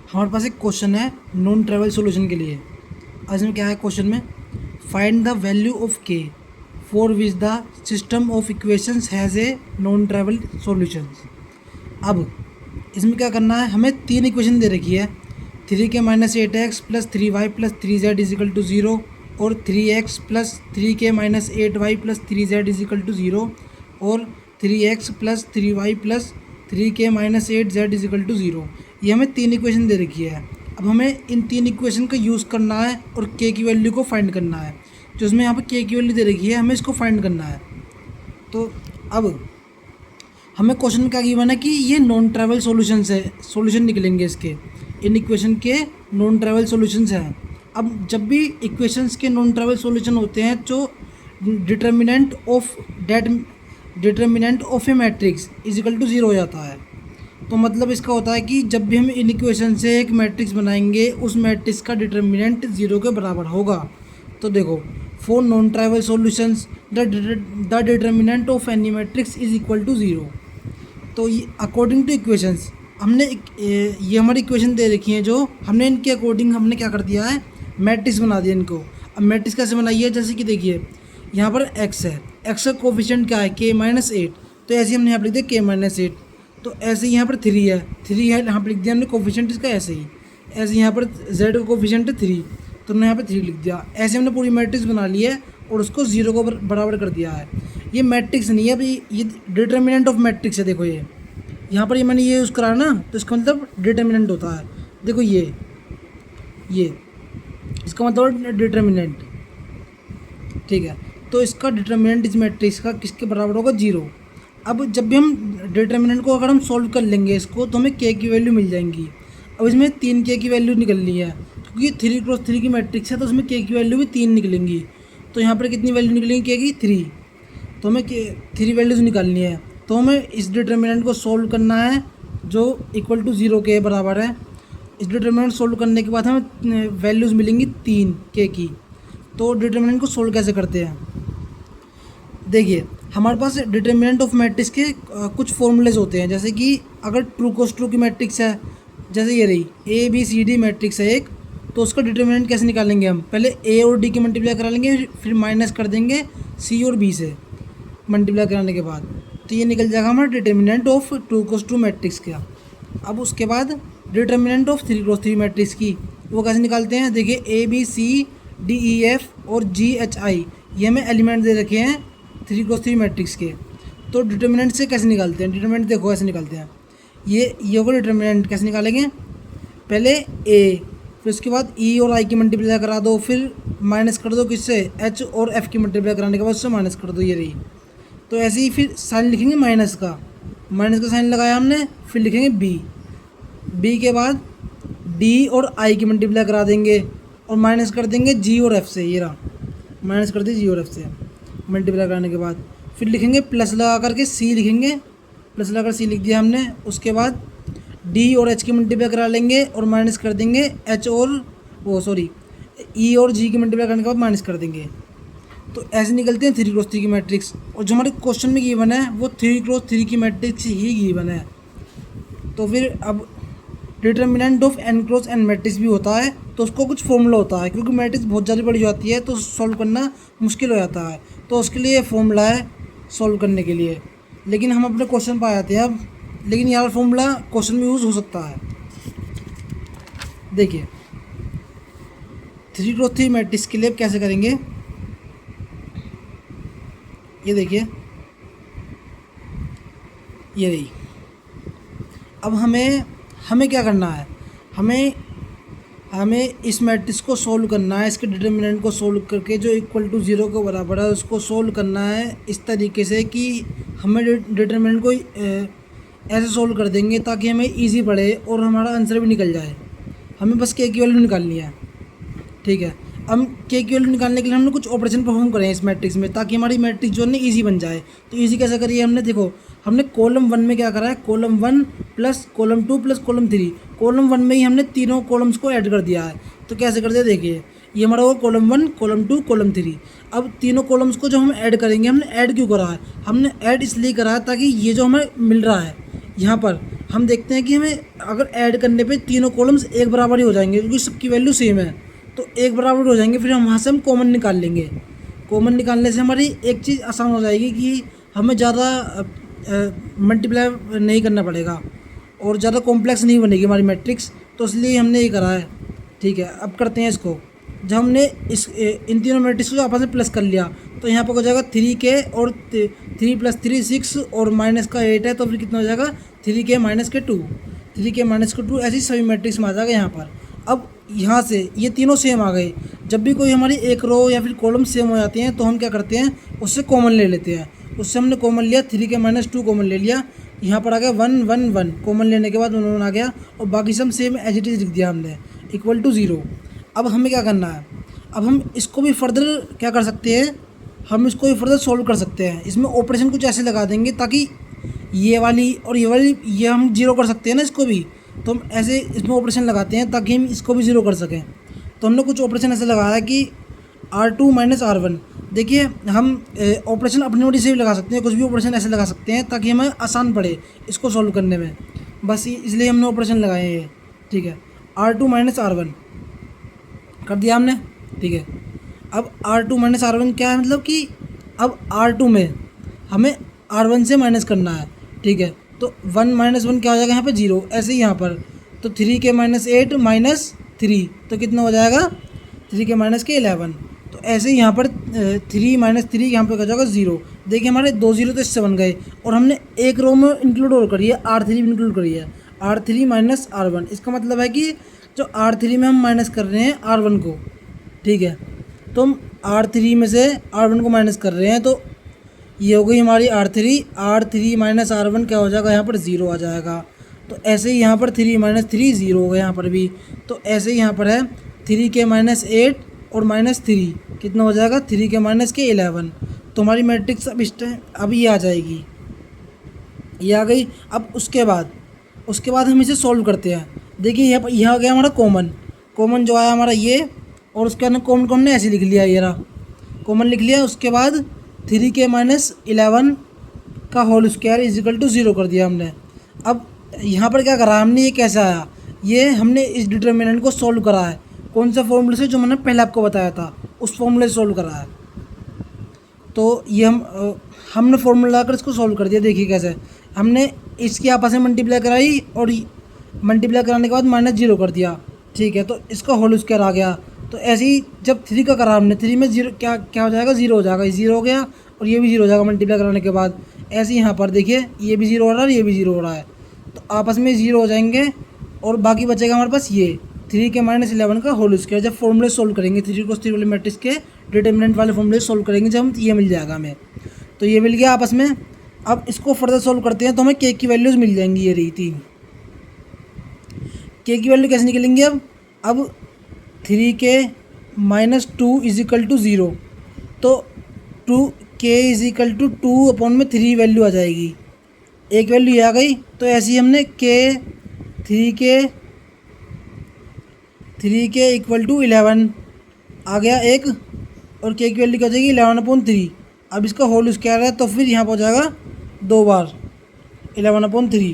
हमारे पास एक क्वेश्चन है नॉन ट्राइवल सॉल्यूशन के लिए। आज में क्या है क्वेश्चन में, find the value of K for which the system of equations has a non trivial solutions. अब इसमें क्या करना है, हमें तीन इक्वेशन दे रखी है, 3k-8x plus 3y plus 3z is equal to 0 और 3x plus 3k-8y plus 3z is equal to 0 और 3x plus 3y plus 3k-8z is equal to 0। ये हमें तीन इक्वेशन दे रखी है। अब हमें इन तीन इक्वेशन का यूज़ करना है और k की वैल्यू को फाइंड करना है। जो इसमें यहाँ पर k की वैल्यू दे रखी है, हमें इसको फाइंड करना है। तो अब हमें क्वेश्चन में क्या गिवन है कि ये नॉन ट्राइवल सॉल्यूशंस है, सॉल्यूशन निकलेंगे इसके, इन इक्वेशन के नॉन ट्राइवल सॉल्यूशंस हैं। अब जब भी इक्वेशंस के नॉन ट्राइवल सॉल्यूशन होते हैं तो determinant of a matrix is equal to 0 हो जाता है। तो मतलब इसका होता है कि जब भी हम इन इक्वेशन से एक मैट्रिक्स बनाएंगे उस मैट्रिक्स का डिटर्मिनेंट 0 के बराबर होगा। तो देखो, for non trivial solutions the determinant of any matrix is equal to 0। तो ये अकॉर्डिंग टू इक्वेशंस हमने ये हमारी इक्वेशन दे रखी हैं, जो हमने इनके अकॉर्डिंग हमने क्या कर दिया है, मैट्रिक्स बना दिया इनको। अब मैट्रिक्स कैसे बनाई है, जैसे कि देखिए यहाँ पर x है, x का कोफिशिएंट क्या है k-8, तो ऐसे हमने यहाँ पर लिख दिया k-8। तो ऐसे ही यहाँ पर 3 है, 3 है यहाँ पर लिख दिया हमने कोफिशिएंट इसका ऐसे ही। ऐसे यहाँ पर z का कोफिशिएंट है 3, तो हमने यहाँ पर 3 लिख दिया। ऐसे हमने पूरी मैट्रिक्स बना ली है और उसको 0 को बराबर कर दिया है। ये मैट्रिक्स नहीं है अभी, ये डिटर्मिनेंट ऑफ मैट्रिक्स है। देखो ये यहाँ पर ये मैंने ये यूज़ करा ना, तो इसका मतलब डिटर्मिनेंट होता है। देखो ये इसका मतलब डिटर्मिनेंट, ठीक है। तो इसका डिटर्मिनेंट इस मैट्रिक्स का किसके बराबर होगा, 0। अब जब भी हम डिटर्मिनेंट को अगर हम सॉल्व कर लेंगे इसको, तो हमें k की वैल्यू मिल जाएंगी। अब इसमें 3k की वैल्यू निकलनी है, क्योंकि 3x3 की मैट्रिक्स है, तो उसमें k की वैल्यू भी 3 निकलेंगी। तो यहाँ पर कितनी वैल्यू निकलेंगी k की, 3। तो हमें 3 वैल्यूज़ निकालनी है। तो हमें इस डिटर्मिनेंट को सॉल्व करना है जो इक्वल टू 0 के बराबर है। इस डिटर्मिनेंट सोल्व करने के बाद हमें वैल्यूज़ मिलेंगी 3 k की। तो डिटर्मिनेंट को सोल्व कैसे करते हैं, देखिए हमारे पास डिटर्मिनेंट ऑफ मैट्रिक्स के कुछ फॉर्मूलेज होते हैं। जैसे कि अगर ट्रू कोस ट्रू की मैट्रिक्स है, जैसे ये रही ABCD मैट्रिक्स है एक, तो उसका डिटर्मिनेंट कैसे निकालेंगे हम, पहले A और D की मल्टीप्लाई करा लेंगे, फिर माइनस कर देंगे C और B से मल्टीप्लाई कराने के बाद, तो ये निकल जाएगा हमारा determinant of true cos true matrix का। अब उसके बाद डिटर्मिनेंट ऑफ 3x3 मैट्रिक्स की वो कैसे निकालते हैं, देखिए ABCDEF और GHI ये हमें एलिमेंट दे रखे हैं 3x3 मैट्रिक्स के। तो डिटर्मिनेंट से कैसे निकालते हैं, डिटर्मिनेंट देखो ऐसे निकालते हैं। ये होगा डिटर्मिनेंट, कैसे निकालेंगे, पहले A, फिर उसके बाद E और I की मल्टीप्लाई करा दो, फिर माइनस कर दो किससे, H और F की मल्टीप्लाई कराने के बाद उससे माइनस कर दो, ये रही। तो ऐसे ही फिर साइन लिखेंगे माइनस का साइन लगाया हमने, फिर लिखेंगे B के बाद D और I की मल्टीप्लाई करा देंगे और माइनस कर देंगे G और F से, ये रहा, माइनस कर दिए G और F से मल्टीप्लाई कराने के बाद, फिर लिखेंगे प्लस लगा करके C लिखेंगे, प्लस लगा कर C लिख दिया हमने। उसके बाद D और H की मल्टीप्लाई करा लेंगे और माइनस कर देंगे H और E और G की मल्टीप्लाई करने के बाद माइनस कर देंगे। तो ऐसे निकलते हैं 3x3 की मैट्रिक्स। और जो हमारे क्वेश्चन में गिवन है वो 3x3 की मैट्रिक्स ही गिवन है। तो फिर अब डिटर्मिनेंट ऑफ n×n मैट्रिक्स भी होता है, तो उसको कुछ फॉर्मूला होता है, क्योंकि मैट्रिक्स बहुत ज़्यादा बड़ी जाती है तो सॉल्व करना मुश्किल हो जाता है। तो उसके लिए फॉर्मूला है सॉल्व करने के लिए, लेकिन हम अपने क्वेश्चन पर आ जाते हैं अब। लेकिन यार फॉर्मूला क्वेश्चन में यूज़ हो सकता है। देखिए 3x3 मैट्रिक्स के लिए कैसे करेंगे, ये देखिए ये रही। अब हमें क्या करना है, हमें इस मैट्रिक्स को सोल्व करना है, इसके डिटर्मिनेंट को सोल्व करके जो इक्वल टू 0 के बराबर है उसको सोल्व करना है इस तरीके से कि हमें डिटर्मिनेंट को ऐसे सोल्व कर देंगे ताकि हमें इजी पड़े और हमारा आंसर भी निकल जाए। हमें बस k की वैल्यू निकालनी है, ठीक है। अब k की वैल्यू निकालने के लिए हमने कुछ ऑपरेशन परफॉर्म करें इस मैट्रिक्स में, ताकि हमारी मैट्रिक्स जो है ना ईजी बन जाए। तो ईजी कैसे करिए हमने, देखो हमने कॉलम 1 में क्या करा है, column 1 plus column 2 plus column 3, column 1 में ही हमने तीनों कॉलम्स को ऐड कर दिया है। तो कैसे कर दिया, देखिए ये हमारा होगा कॉलम 1 कॉलम 2 कॉलम 3। अब तीनों कॉलम्स को जो हम ऐड करेंगे, हमने ऐड क्यों करा है, हमने ऐड इसलिए करा है ताकि ये जो हमें मिल रहा है यहाँ पर हम देखते हैं कि हमें अगर ऐड करने पे तीनों कॉलम्स एक बराबर ही हो जाएंगे क्योंकि सबकी वैल्यू सेम है, तो एक बराबर हो जाएंगे। फिर हम वहाँ से हम कॉमन निकाल लेंगे। कॉमन निकालने से हमारी एक चीज़ आसान हो जाएगी कि हमें ज़्यादा मल्टीप्लाई नहीं करना पड़ेगा और ज़्यादा कॉम्प्लेक्स नहीं बनेगी हमारी मैट्रिक्स, तो इसलिए हमने ये करा है। ठीक है, अब करते हैं इसको। जब हमने इन तीनों मैट्रिक्स को आपस में प्लस कर लिया तो यहाँ पर हो जाएगा 3k और 3 + 3 6 और माइनस का 8 है, तो फिर कितना हो जाएगा 3k - 2, 3k - 2 ऐसी सभी मैट्रिक्स में आ जाएगा यहाँ पर। अब यहाँ से ये तीनों सेम आ गए। जब भी कोई हमारी एक रो या फिर कॉलम सेम हो जाती हैं तो हम क्या करते हैं, उससे कॉमन ले लेते हैं। उससे हमने कॉमन लिया 3k - 2 कॉमन ले लिया, यहाँ पर आ गया 1 1 1 कॉमन लेने के बाद 1 1 आ गया और बाकी सब सेम एज इट इज़ लिख दिया हमने = 0। अब हमें क्या करना है, अब हम इसको भी फर्दर क्या कर सकते हैं, हम इसको भी फर्दर सॉल्व कर सकते हैं। इसमें ऑपरेशन कुछ ऐसे लगा देंगे ताकि ये वाली और ये हम जीरो कर सकते हैं ना इसको भी, तो हम ऐसे इसमें ऑपरेशन लगाते हैं ताकि हम इसको भी ज़ीरो कर सकें। तो हमने कुछ ऑपरेशन ऐसे लगाया है कि R2 - R1। देखिए हम ऑपरेशन अपनी मर्जी से भी लगा सकते हैं, कुछ भी ऑपरेशन ऐसे लगा सकते हैं ताकि हमें आसान पड़े इसको सॉल्व करने में, बस इसलिए हमने ऑपरेशन लगाए हैं ये। ठीक है, R2 - R1 कर दिया हमने। ठीक है, अब R2 - R1 क्या है, मतलब कि अब R2 में हमें R1 से माइनस करना है। ठीक है, तो 1 - 1 क्या हो जाएगा यहाँ पे 0, ऐसे ही यहाँ पर तो 3k - 8 - 3 तो कितना हो जाएगा 3k - 11। तो ऐसे ही यहाँ पर 3 - 3 यहाँ पर हो जाएगा 0। देखिए हमारे 2 0 तो इससे बन गए और हमने एक रो में इंक्लूड और करी है, R3 भी इंक्लूड करी है, R3 - R1। इसका मतलब है कि जो R3 में हम माइनस कर रहे हैं R1 को। ठीक है, तो हम R3 में से R1 को माइनस कर रहे हैं, तो ये हो गई हमारी R3 - R1 क्या हो जाएगा यहाँ पर 0 आ जाएगा। तो ऐसे ही यहाँ पर 3 - 3 0 हो गया यहाँ पर भी। तो ऐसे ही यहाँ पर है 3k - 8 और -3 कितना हो जाएगा 3k - 11। तो हमारी मैट्रिक्स अब इस टाइम अब ये आ जाएगी, ये आ गई। अब उसके बाद हम इसे सॉल्व करते हैं। देखिए यहाँ आ गया हमारा कॉमन जो आया हमारा ये, और उसके अंदर कॉमन हमने ऐसे लिख लिया, ये रहा कॉमन लिख लिया। उसके बाद 3k - 11 का होल स्क्वायर = 0 कर दिया हमने। अब यहाँ पर क्या करा हमने, ये कैसे आया, ये हमने इस डिटर्मिनेंट को सॉल्व करा है कौन सा फॉर्मूले से, जो मैंने पहले आपको बताया था उस फॉर्मूले से सॉल्व करा है। तो ये हमने फॉर्मूला लगाकर इसको सॉल्व कर दिया। देखिए कैसे हमने इसकी आपस में मल्टीप्लाई कराई और मल्टीप्लाई कराने के बाद -0 कर दिया। ठीक है, तो इसका होल स्क्वायर आ गया। तो ऐसे ही जब 3 का करा हमने, 3 में 0 क्या हो जाएगा 0 हो जाएगा, 0 हो गया और ये भी 0 हो जाएगा मल्टीप्लाई कराने के बाद। ऐसे ही यहाँ पर देखिए ये भी 0 हो रहा है और ये भी 0 हो रहा है, तो आपस में 0 हो जाएंगे और बाकी बचेगा हमारे पास ये 3k - 11 का होल स्क्वायर। जब फॉर्मूले सॉल्व करेंगे 3 cos 3 वाले मैट्रिक्स के डिटर्मिनेंट वाले फॉर्मूले सॉल्व करेंगे, जब हम ये मिल जाएगा हमें। तो ये मिल गया आपस में। अब इसको फर्दर सॉल्व करते हैं तो हमें k की वैल्यूज़ मिल जाएंगी, ये रही 3। k की वैल्यू कैसे निकलेंगी अब 3k - 2 = 0, तो 2k = 2/3 वैल्यू आ जाएगी। एक वैल्यू ये आ गई। तो ऐसे ही हमने 3k = 11 आ गया एक, और k की वैल्यू क्या हो जाएगी 11/3। अब इसका होल स्क्वायर है तो फिर यहाँ पर हो जाएगा 2 बार 11/3।